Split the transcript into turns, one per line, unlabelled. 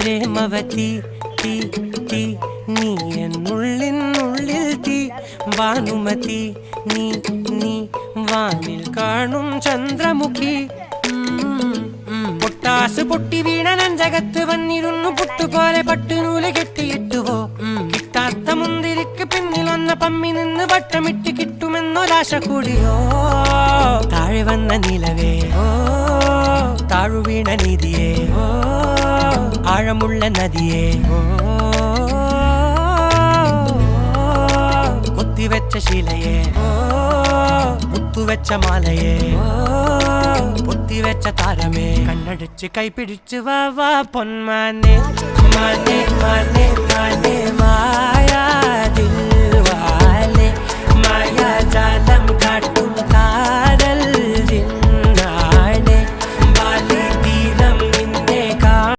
പ്രേമവതി തീ തീ നീ എന്നുള്ളിനുള്ളിൽ തീ ഭാനുമതി നീ നീ വാനിൽ കാണും ചന്ദ്രമുഖി പൊട്ടാസ് പൊട്ടി വീണ നെഞ്ചകത്ത് വന്നിരുന്നു പുട്ടുപോലെ പട്ടുനൂല് കെട്ടിയിട്ടുവോ കിട്ടാത്ത മുന്തിരിക്ക് പിന്നിൽ വന്ന പമ്മി നിന്ന് വട്ടമിട്ട് കിട്ടുമെന്നൊരാശ കൂടിയോ താഴെ വന്ന നിലവേ താഴു വീണ നിധിയേ ആഴമുള്ള നദിയേ കൊത്തിവെച്ച ശിലയേ മുത്തുവെച്ച മാലയേ പൊത്തിവെച്ച താരമേ കണ്ണടിച്ച് കൈപിടിച്ച് വാ വാ പൊന്മാനെ മാനെ മാനെ മാനെ മായാ ദിൽവാലെ മായാ ജാല